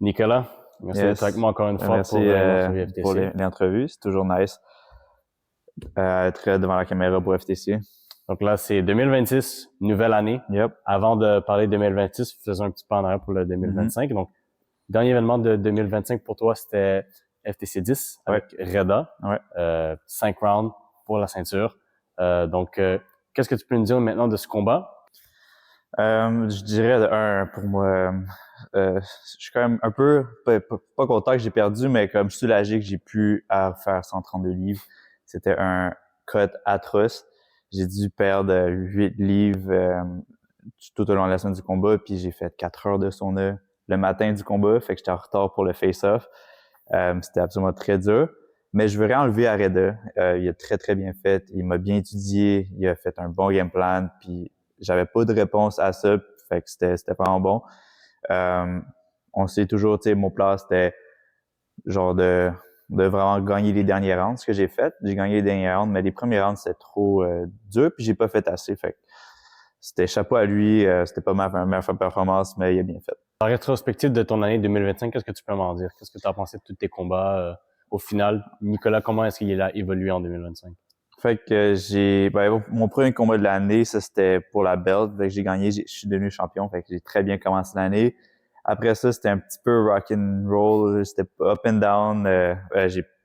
Nicolas, merci d'être avec moi encore une fois Merci pour l'entrevue FTC. pour l'entrevue. C'est toujours nice être devant la caméra pour FTC. Donc là, c'est 2026, nouvelle année. Yep. Avant de parler de 2026, faisons un petit pas en arrière pour le 2025. Donc, dernier événement de 2025 pour toi, c'était FTC 10 avec Reda. Ouais. 5 rounds pour la ceinture. Donc, qu'est-ce que tu peux nous dire maintenant de ce combat? Je dirais pour moi, je suis quand même un peu pas content que j'ai perdu, mais comme soulagé que j'ai pu faire 132 livres. C'était un cut atroce. J'ai dû perdre 8 livres tout au long de la semaine du combat, puis j'ai fait 4 heures de sauna le matin du combat, fait que j'étais en retard pour le face-off. C'était absolument très dur. Mais je veux rien enlever à Reda. Il a très, très bien fait. Il m'a bien étudié. Il a fait un bon game plan, puis j'avais pas de réponse à ça, fait que c'était vraiment bon. On sait toujours, tu sais, mon plan, c'était genre de vraiment gagner les derniers rounds, ce que j'ai fait. J'ai gagné les derniers rounds, mais les premiers rounds, c'était trop dur, puis j'ai pas fait assez, fait que c'était chapeau à lui. C'était pas ma meilleure performance, mais il a bien fait. En rétrospective de ton année 2025, qu'est-ce que tu peux m'en dire? Qu'est-ce que tu as pensé de tous tes combats? Au final, Nicolas, comment est-ce qu'il a évolué en 2025? Fait que mon premier combat de l'année, ça c'était pour la belt. Fait que j'ai gagné, je suis devenu champion. Fait que j'ai très bien commencé l'année. Après ça, c'était un petit peu rock and roll, c'était up and down.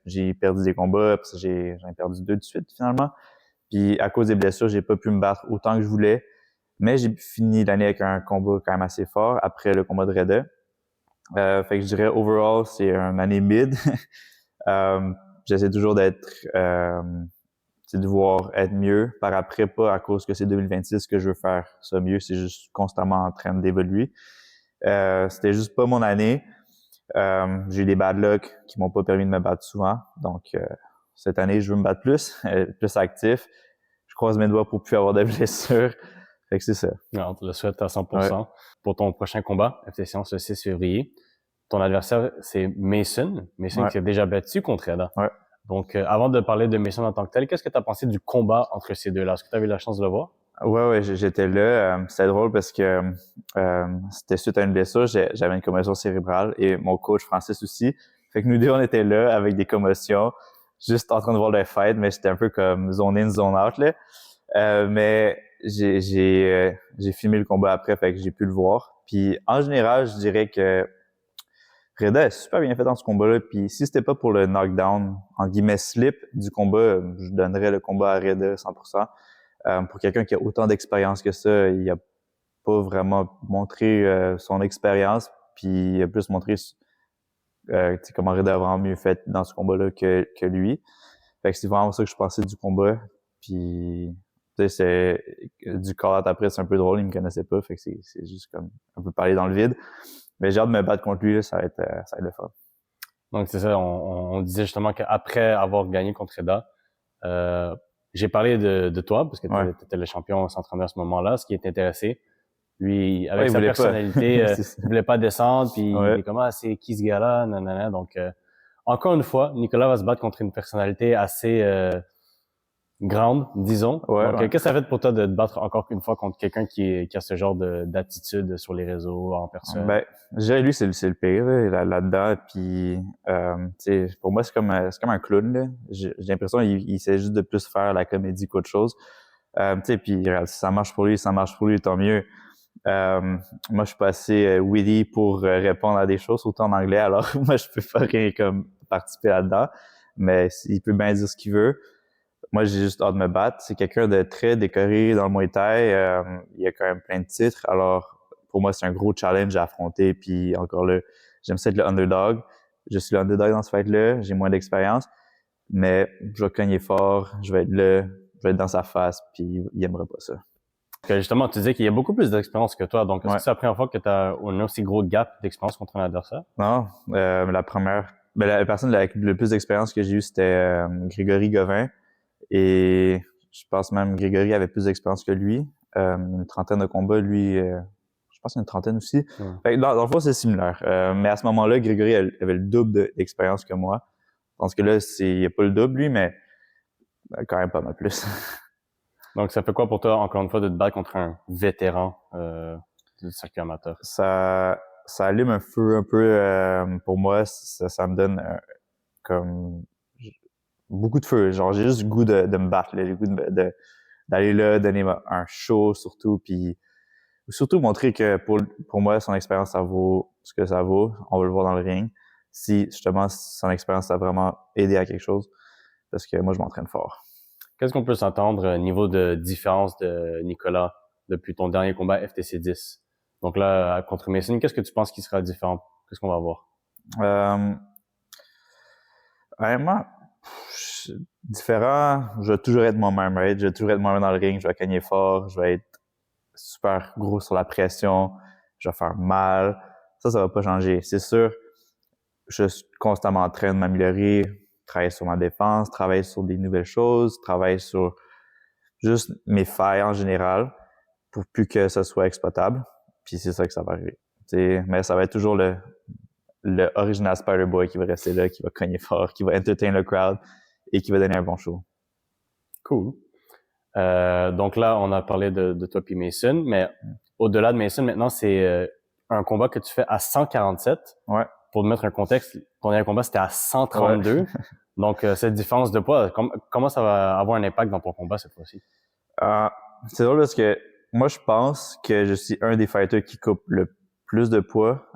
J'ai perdu des combats, puis j'en ai perdu 2 de suite finalement. Puis à cause des blessures, j'ai pas pu me battre autant que je voulais. Mais j'ai fini l'année avec un combat quand même assez fort après le combat de Reda. Fait que je dirais overall, c'est une année mid. J'essaie toujours c'est de voir être mieux par après, pas à cause que c'est 2026 que je veux faire ça mieux, c'est juste constamment en train d'évoluer. C'était juste pas mon année. J'ai eu des bad luck qui m'ont pas permis de me battre souvent. Donc, cette année, je veux me battre plus, plus actif. Je croise mes doigts pour plus avoir de blessures. Fait que c'est ça. Non, on te le souhaite à 100%. Ouais. Pour ton prochain combat, FTC le 6 février, ton adversaire, c'est Mason. Mason qui a déjà battu contre Reda. Ouais. Donc, avant de parler de Mason en tant que tel, qu'est-ce que tu as pensé du combat entre ces deux-là? Est-ce que tu as eu la chance de le voir? Ouais, j'étais là. C'était drôle parce que c'était suite à une blessure. J'avais une commotion cérébrale et mon coach Francis aussi. Fait que nous deux, on était là avec des commotions, juste en train de voir le fight, mais j'étais un peu comme zone in, zone out, là. Mais j'ai filmé le combat après, fait que j'ai pu le voir. Puis en général, je dirais que Reda a super bien fait dans ce combat-là. Puis si c'était pas pour le knockdown, en guillemets slip du combat, je donnerais le combat à Reda 100%. Pour quelqu'un qui a autant d'expérience que ça, il a pas vraiment montré son expérience, puis il a plus montré comment Reda a vraiment mieux fait dans ce combat-là que lui. Fait que c'est vraiment ça que je pensais du combat. Puis tu sais, c'est du call-out après, c'est un peu drôle, il me connaissait pas, fait que c'est juste comme un peu parler dans le vide. Mais j'ai hâte de me battre contre lui, là, ça va être le fun. Donc c'est ça, on disait justement qu'après avoir gagné contre Reda, j'ai parlé de toi, parce que tu étais le champion s'entraîner à ce moment-là, ce qui est intéressé. Lui, avec sa personnalité, il voulait pas descendre, puis il est comme, ah, c'est qui ce gars-là, nanana. Donc, encore une fois, Nicolas va se battre contre une personnalité assez grande, disons. Donc, qu'est-ce que ça fait pour toi de te battre encore une fois contre quelqu'un qui a ce genre d'attitude sur les réseaux, en personne? Ben, je dirais lui, c'est le pire là-dedans. Puis, tu sais, pour moi, c'est comme un clown, là. J'ai l'impression qu'il essaie juste de plus faire la comédie qu'autre chose. Tu sais, puis si ça marche pour lui, tant mieux. Moi, je suis pas assez witty pour répondre à des choses, autant en anglais, alors moi, je peux pas rien comme participer là-dedans. Mais il peut bien dire ce qu'il veut. Moi, j'ai juste hâte de me battre. C'est quelqu'un de très décoré dans le Muay Thai. Il a quand même plein de titres. Alors, pour moi, c'est un gros challenge à affronter. Puis encore là, j'aime ça être le underdog. Je suis le underdog dans ce fight-là. J'ai moins d'expérience. Mais je vais cogner fort. Je vais être là. Je vais être dans sa face. Puis il aimerait pas ça. Justement, tu disais qu'il y a beaucoup plus d'expérience que toi. Donc, est-ce que c'est la première fois que tu as un aussi gros gap d'expérience contre un adversaire? Non. La personne avec le plus d'expérience que j'ai eue, c'était Grégory Govin. Et je pense même Grégory avait plus d'expérience que lui. Une trentaine de combats, lui, je pense une trentaine aussi. Fait que dans le fond, c'est similaire. Mais à ce moment-là, Grégory avait le double d'expérience que moi. Je pense que là, il n'y a pas le double, lui, mais quand même pas mal plus. Donc, ça fait quoi pour toi, encore une fois, de te battre contre un vétéran du circuit amateur? Ça ça allume un feu un peu pour moi. Ça me donne comme beaucoup de feu. Genre, j'ai juste le goût de me battre, là, le goût d'aller là, donner un show surtout, puis surtout montrer que pour moi, son expérience, ça vaut ce que ça vaut. On va le voir dans le ring. Si justement son expérience a vraiment aidé à quelque chose, parce que moi, je m'entraîne fort. Qu'est-ce qu'on peut s'entendre au niveau de différence de Nicolas depuis ton dernier combat FTC 10? Donc là, contre Mason, qu'est-ce que tu penses qui sera différent? Qu'est-ce qu'on va voir? Vraiment, différent, je vais toujours être moi-même, right? Je vais toujours être moi-même dans le ring, je vais cogner fort, je vais être super gros sur la pression, je vais faire mal. Ça va pas changer. C'est sûr, je suis constamment en train de m'améliorer, travailler sur ma défense, travailler sur des nouvelles choses, travailler sur juste mes failles en général pour plus que ça soit exploitable. Puis c'est ça que ça va arriver. T'sais, mais ça va être toujours le original Spider-Boy qui va rester là, qui va cogner fort, qui va entertain le crowd et qui va donner un bon show. Cool. Donc là, on a parlé de toi puis Mason, mais au-delà de Mason, maintenant, c'est un combat que tu fais à 147. Ouais. Pour te mettre un contexte, ton dernier combat, c'était à 132. Ouais. Donc, cette différence de poids, comment ça va avoir un impact dans ton combat cette fois-ci? C'est drôle parce que moi, je pense que je suis un des fighters qui coupe le plus de poids,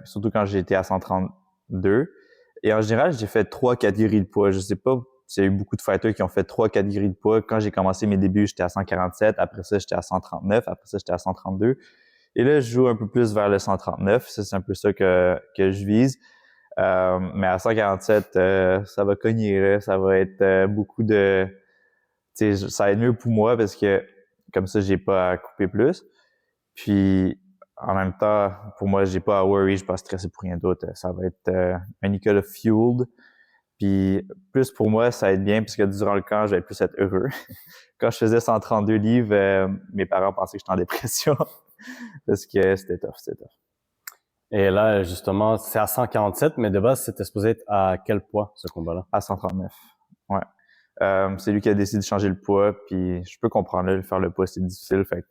surtout quand j'étais à 132. Et en général, j'ai fait 3 catégories de poids. Je sais pas s'il y a eu beaucoup de fighters qui ont fait 3 catégories de poids. Quand j'ai commencé mes débuts, j'étais à 147. Après ça, j'étais à 139. Après ça, j'étais à 132. Et là, je joue un peu plus vers le 139. Ça, c'est un peu ça que je vise. Mais à 147, ça va cogner, là. Ça va être beaucoup de... Tu sais, ça va être mieux pour moi parce que comme ça, j'ai pas à couper plus. Puis, en même temps, pour moi, j'ai pas à worry, je suis pas stressé pour rien d'autre. Ça va être un Nicolas fueled. Puis, plus pour moi, ça va être bien parce que durant le camp, je vais plus être heureux. Quand je faisais 132 livres, mes parents pensaient que j'étais en dépression parce que c'était tough. Et là, justement, c'est à 147, mais de base, c'était supposé être à quel poids, ce combat-là? À 139, ouais. C'est lui qui a décidé de changer le poids, puis je peux comprendre, là, faire le poids, c'est difficile, fait que,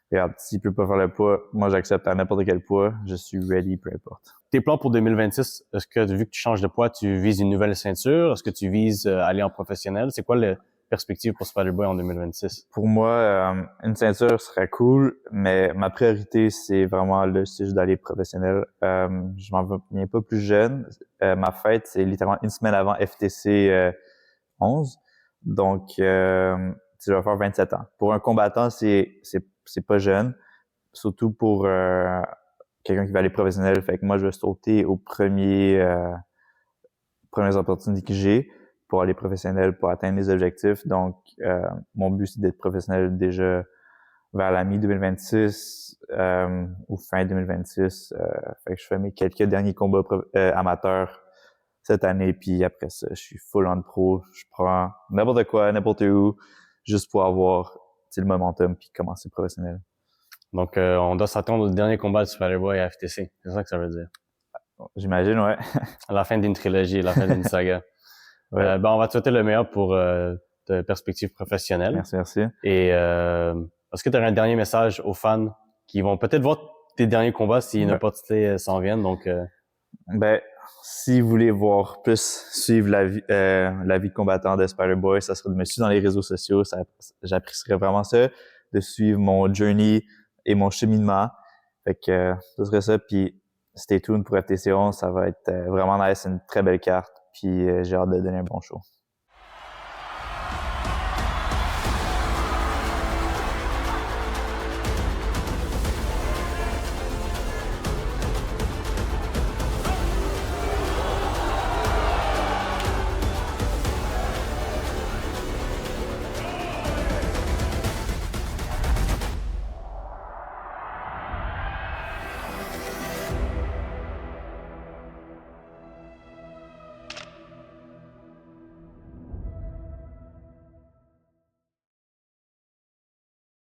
regarde, s'il peut pas faire le poids, moi, j'accepte à n'importe quel poids, je suis ready, peu importe. Tes plans pour 2026, est-ce que, vu que tu changes de poids, tu vises une nouvelle ceinture? Est-ce que tu vises aller en professionnel? C'est quoi la perspective pour Spider-Boy en 2026? Pour moi, une ceinture serait cool, mais ma priorité, c'est vraiment là, c'est juste d'aller professionnel. Je m'en viens pas plus jeune. Ma fête, c'est littéralement une semaine avant FTC 11. Donc, je vais faire 27 ans. Pour un combattant, c'est pas jeune, surtout pour quelqu'un qui va aller professionnel. Fait que moi, je vais sauter aux premières opportunités que j'ai pour aller professionnel, pour atteindre les objectifs. Donc, mon but, c'est d'être professionnel déjà vers la mi-2026 ou fin 2026. Fait que je fais mes quelques derniers combats amateurs cette année, puis après ça, je suis full on pro. Je prends n'importe quoi, n'importe où, juste pour avoir le momentum puis commencer professionnel. Donc, on doit s'attendre au dernier combat de Spider-Boy à FTC. C'est ça que ça veut dire? J'imagine, ouais. À la fin d'une trilogie, à la fin d'une saga. Ouais. On va te souhaiter le meilleur pour ta perspective professionnelle. Merci. Et est-ce que tu aurais un dernier message aux fans qui vont peut-être voir tes derniers combats si une opportunité s'en vient? Donc, si vous voulez voir plus, suivre la vie de combattant de Spider-Boy, ça serait de me suivre dans les réseaux sociaux. J'apprécierais vraiment ça, de suivre mon journey et mon cheminement. Fait que ce serait ça. Puis stay tuned pour FTC 11. Ça va être vraiment nice, une très belle carte. Puis j'ai hâte de donner un bon show.